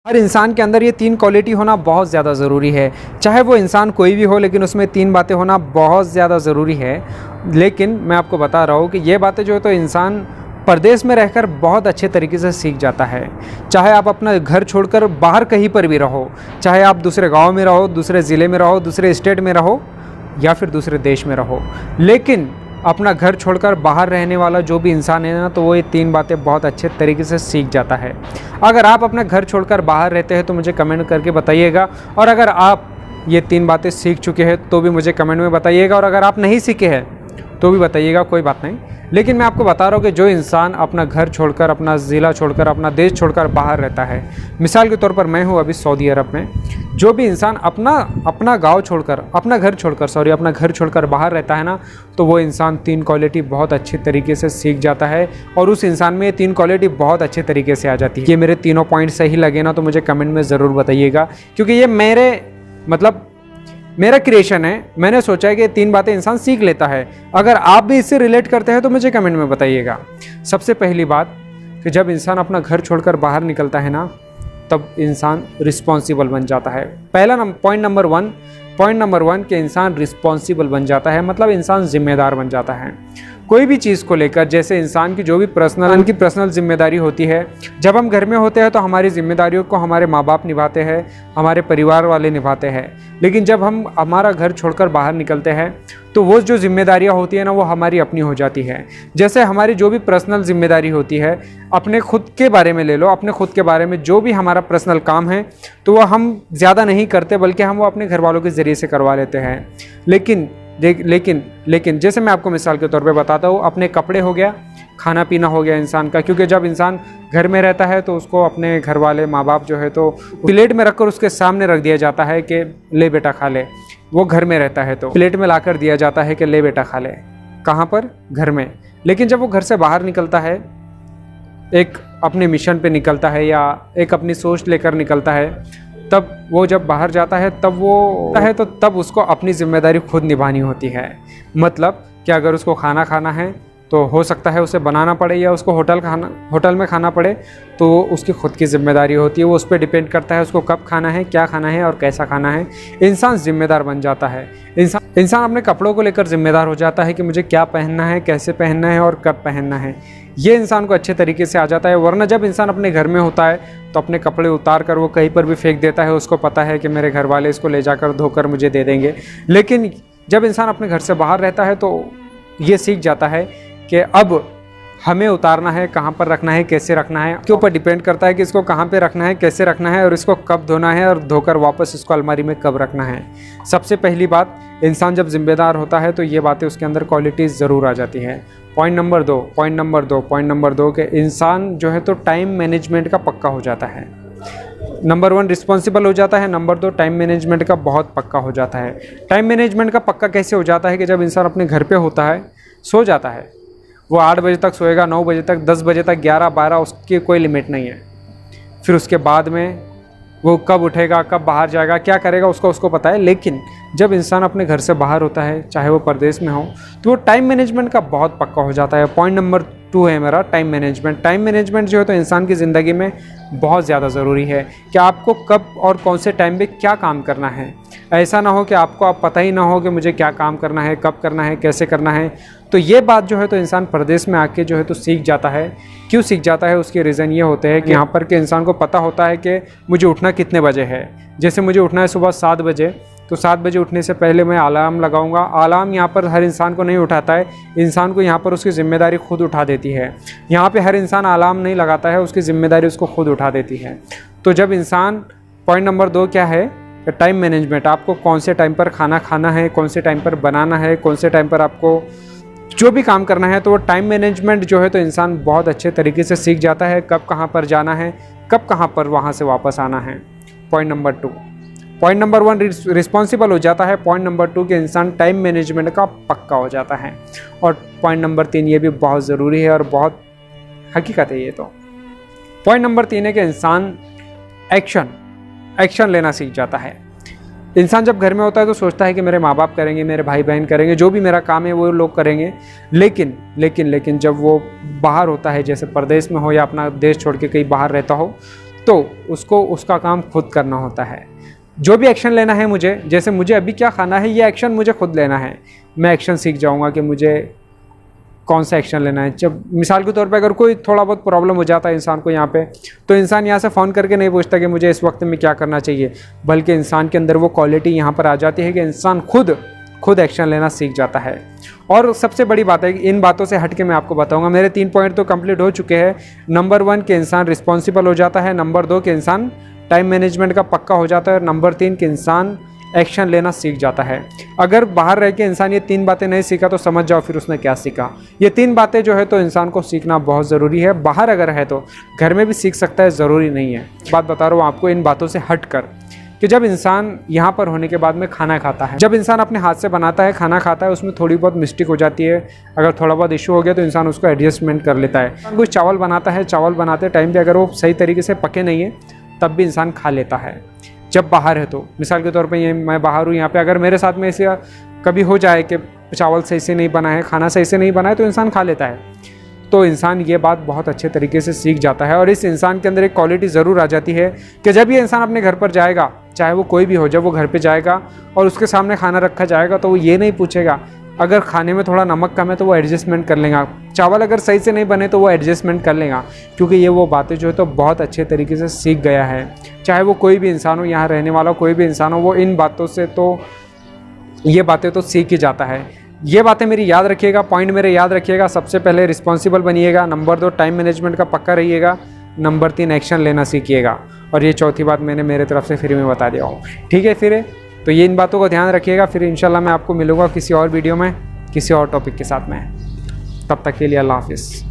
हर इंसान के अंदर ये 3 क्वालिटी होना बहुत ज़्यादा ज़रूरी है। चाहे वो इंसान कोई भी हो, लेकिन उसमें 3 बातें होना बहुत ज़्यादा ज़रूरी है। लेकिन मैं आपको बता रहा हूँ कि ये बातें जो है तो इंसान परदेश में रहकर बहुत अच्छे तरीके से सीख जाता है। चाहे आप अपना घर छोड़कर बाहर कहीं पर भी रहो, चाहे आप दूसरे गाँव में रहो, दूसरे ज़िले में रहो, दूसरे स्टेट में रहो या फिर दूसरे देश में रहो, लेकिन अपना घर छोड़कर बाहर रहने वाला जो भी इंसान है ना, तो वो ये 3 बातें बहुत अच्छे तरीके से सीख जाता है। अगर आप अपना घर छोड़कर बाहर रहते हैं तो मुझे कमेंट करके बताइएगा, और अगर आप ये 3 बातें सीख चुके हैं तो भी मुझे कमेंट में बताइएगा, और अगर आप नहीं सीखे हैं तो भी बताइएगा, कोई बात नहीं। लेकिन मैं आपको बता रहा हूँ कि जो इंसान अपना घर छोड़कर, अपना ज़िला छोड़कर, अपना देश छोड़कर बाहर रहता है, मिसाल के तौर पर मैं हूँ अभी सऊदी अरब में, जो भी इंसान अपना गांव छोड़कर, अपना घर छोड़कर बाहर रहता है ना, तो वो इंसान 3 क्वालिटी बहुत अच्छे तरीके से सीख जाता है, और उस इंसान में ये 3 क्वालिटी बहुत अच्छे तरीके से आ जाती है। ये मेरे तीनों पॉइंट सही लगे ना तो मुझे कमेंट में ज़रूर बताइएगा, क्योंकि ये मेरा क्रिएशन है। मैंने सोचा है कि 3 बातें इंसान सीख लेता है। अगर आप भी इससे रिलेट करते हैं तो मुझे कमेंट में बताइएगा। सबसे पहली बात कि जब इंसान अपना घर छोड़कर बाहर निकलता है ना, तब इंसान रिस्पॉन्सिबल बन जाता है। पॉइंट नंबर 1 कि इंसान रिस्पॉन्सिबल बन जाता है, मतलब इंसान जिम्मेदार बन जाता है कोई भी चीज़ को लेकर। जैसे इंसान की जो भी पर्सनल जिम्मेदारी होती है, जब हम घर में होते हैं तो हमारी जिम्मेदारियों को हमारे माँ बाप निभाते हैं, हमारे परिवार वाले निभाते हैं। लेकिन जब हम हमारा घर छोड़कर बाहर निकलते हैं तो वो जो जिम्मेदारियाँ होती है ना, वो हमारी अपनी हो जाती है। जैसे हमारी जो भी पर्सनल जिम्मेदारी होती है, अपने खुद के बारे में ले लो, अपने खुद के बारे में जो भी हमारा पर्सनल काम है तो वो हम ज़्यादा नहीं करते, बल्कि हम वो अपने घर वालों के ज़रिए से करवा लेते हैं। लेकिन जैसे मैं आपको मिसाल के तौर पे बताता हूँ, अपने कपड़े हो गया, खाना पीना हो गया इंसान का, क्योंकि जब इंसान घर में रहता है तो उसको अपने घर वाले माँ बाप जो है तो प्लेट में रखकर उसके सामने रख दिया जाता है कि ले बेटा खा ले। वो घर में रहता है तो प्लेट में लाकर दिया जाता है कि ले बेटा खा ले। कहाँ पर? घर में। लेकिन जब वो घर से बाहर निकलता है, एक अपने मिशन पे निकलता है या एक अपनी सोच लेकर निकलता है, तब वो जब बाहर जाता है तब उसको अपनी जिम्मेदारी खुद निभानी होती है। मतलब कि अगर उसको खाना खाना है तो हो सकता है उसे बनाना पड़े या उसको होटल में खाना पड़े, तो उसकी खुद की जिम्मेदारी होती है। वो उस पर डिपेंड करता है उसको कब खाना है, क्या खाना है और कैसा खाना है। इंसान जिम्मेदार बन जाता है। इंसान अपने कपड़ों को लेकर जिम्मेदार हो जाता है कि मुझे क्या पहनना है, कैसे पहनना है और कब पहनना है। ये इंसान को अच्छे तरीके से आ जाता है। वरना जब इंसान अपने घर में होता है तो अपने कपड़े उतार कर वो कहीं पर भी फेंक देता है। उसको पता है कि मेरे घर वाले इसको ले जाकर धोकर मुझे दे देंगे। लेकिन जब इंसान अपने घर से बाहर रहता है तो ये सीख जाता है कि अब हमें उतारना है, कहाँ पर रखना है, कैसे रखना है, के ऊपर डिपेंड करता है कि इसको कहाँ पे रखना है, कैसे रखना है और इसको कब धोना है और धोकर वापस इसको अलमारी में कब रखना है। सबसे पहली बात, इंसान जब जिम्मेदार होता है तो ये बातें उसके अंदर क्वालिटीज़ ज़रूर आ जाती हैं। पॉइंट नंबर दो कि इंसान जो है तो टाइम मैनेजमेंट का पक्का हो जाता है। नंबर 1 रिस्पॉन्सिबल हो जाता है, नंबर 2 टाइम मैनेजमेंट का बहुत पक्का हो जाता है। टाइम मैनेजमेंट का पक्का कैसे हो जाता है कि जब इंसान अपने घर पे होता है, सो जाता है, वो 8 बजे तक सोएगा, 9 बजे तक, 10 बजे तक, 11, 12, उसकी कोई लिमिट नहीं है। फिर उसके बाद में वो कब उठेगा, कब बाहर जाएगा, क्या करेगा, उसको पता है। लेकिन जब इंसान अपने घर से बाहर होता है, चाहे वो परदेश में हो, तो वो टाइम मैनेजमेंट का बहुत पक्का हो जाता है। पॉइंट नंबर 2 है मेरा टाइम मैनेजमेंट। टाइम मैनेजमेंट जो है तो इंसान की ज़िंदगी में बहुत ज़्यादा ज़रूरी है कि आपको कब और कौन से टाइम पे क्या काम करना है। ऐसा ना हो कि आपको पता ही ना हो कि मुझे क्या काम करना है, कब करना है, कैसे करना है। तो ये बात जो है तो इंसान परदेश में आके जो है तो सीख जाता है। क्यों सीख जाता है? उसके रीज़न ये होते हैं कि यहाँ पर के इंसान को पता होता है कि मुझे उठना कितने बजे है। जैसे मुझे उठना है सुबह 7 बजे, तो 7 बजे उठने से पहले मैं अलार्म लगाऊंगा। अलार्म यहाँ पर हर इंसान को नहीं उठाता है, इंसान को यहाँ पर उसकी ज़िम्मेदारी खुद उठा देती है। यहाँ पे हर इंसान अलार्म नहीं लगाता है, उसकी ज़िम्मेदारी उसको खुद उठा देती है। तो जब इंसान, पॉइंट नंबर 2 क्या है? Time management. आपको कौन से टाइम पर खाना खाना है, कौन से टाइम पर बनाना है, कौन से टाइम पर आपको जो भी काम करना है, तो वो टाइम मैनेजमेंट जो है तो इंसान बहुत अच्छे तरीके से सीख जाता है। कब कहाँ पर जाना है, कब कहाँ पर वहाँ से वापस आना है। Point number 2। Point number 1 responsible हो जाता है। पॉइंट नंबर 2 कि इंसान टाइम मैनेजमेंट का पक्का हो जाता है। और पॉइंट नंबर 3 ये भी बहुत ज़रूरी है और बहुत हकीकत है ये तो। पॉइंट नंबर 3 है कि इंसान एक्शन लेना सीख जाता है। इंसान जब घर में होता है तो सोचता है कि मेरे माँ बाप करेंगे, मेरे भाई बहन करेंगे, जो भी मेरा काम है वो लोग करेंगे। लेकिन जब वो बाहर होता है, जैसे परदेश में हो या अपना देश छोड़ के कहीं बाहर रहता हो, तो उसको उसका काम खुद करना होता है। जो भी एक्शन लेना है मुझे, जैसे मुझे अभी क्या खाना है, ये एक्शन मुझे खुद लेना है। मैं एक्शन सीख जाऊँगा कि मुझे कौन सा एक्शन लेना है। जब मिसाल के तौर पे अगर कोई थोड़ा बहुत प्रॉब्लम हो जाता है इंसान को यहाँ पे, तो इंसान यहाँ से फ़ोन करके नहीं पूछता कि मुझे इस वक्त में क्या करना चाहिए, बल्कि इंसान के अंदर वो क्वालिटी यहाँ पर आ जाती है कि इंसान खुद एक्शन लेना सीख जाता है। और सबसे बड़ी बात है, इन बातों से हट के मैं आपको बताऊंगा। मेरे 3 पॉइंट तो कंप्लीट हो चुके हैं। नंबर 1 कि इंसान रिस्पॉन्सिबल हो जाता है, नंबर 2 कि इंसान टाइम मैनेजमेंट का पक्का हो जाता है, और नंबर 3 कि इंसान एक्शन लेना सीख जाता है। अगर बाहर रह के इंसान ये 3 बातें नहीं सीखा तो समझ जाओ फिर उसने क्या सीखा। ये 3 बातें जो है तो इंसान को सीखना बहुत ज़रूरी है। बाहर अगर है तो घर में भी सीख सकता है, ज़रूरी नहीं है। बात बता रहा हूँ आपको इन बातों से हट कर, कि जब इंसान यहाँ पर होने के बाद में खाना खाता है, जब इंसान अपने हाथ से बनाता है, खाना खाता है, उसमें थोड़ी बहुत मिस्टेक हो जाती है। अगर थोड़ा बहुत इशू हो गया तो इंसान उसको एडजस्टमेंट कर लेता है। कोई चावल बनाता है, चावल बनाते टाइम पे अगर वो सही तरीके से पके नहीं है तब भी इंसान खा लेता है जब बाहर है तो। मिसाल के तौर पे ये मैं बाहर हूँ, यहाँ पे अगर मेरे साथ में ऐसे कभी हो जाए कि चावल सही से नहीं बना है, खाना सही से नहीं बना है, तो इंसान खा लेता है। तो इंसान ये बात बहुत अच्छे तरीके से सीख जाता है। और इस इंसान के अंदर एक क्वालिटी ज़रूर आ जाती है कि जब ये इंसान अपने घर पर जाएगा, चाहे वो कोई भी हो, जब वो घर पे जाएगा और उसके सामने खाना रखा जाएगा तो वो ये नहीं पूछेगा अगर खाने में थोड़ा नमक कम है तो वो एडजस्टमेंट कर लेगा, चावल अगर सही से नहीं बने तो वो एडजस्टमेंट कर लेगा, क्योंकि ये वो बातें जो है तो बहुत अच्छे तरीके से सीख गया है। चाहे वो कोई भी इंसान हो, यहाँ रहने वाला कोई भी इंसान हो, वो इन बातों से तो ये बातें तो सीख ही जाता है। ये बातें मेरी याद रखिएगा, पॉइंट मेरे याद रखिएगा। सबसे पहले रिस्पॉन्सिबल बनिएगा, नंबर 2 टाइम मैनेजमेंट का पक्का रहिएगा, नंबर 3 एक्शन लेना सीखिएगा, और ये चौथी बात मैंने मेरे तरफ से फ्री में बता दिया हूँ। ठीक है, फिर तो ये इन बातों को ध्यान रखिएगा। फिर इंशाल्लाह मैं आपको मिलूँगा किसी और वीडियो में, किसी और टॉपिक के साथ में। तब तक के लिए अल्लाह हाफिज़।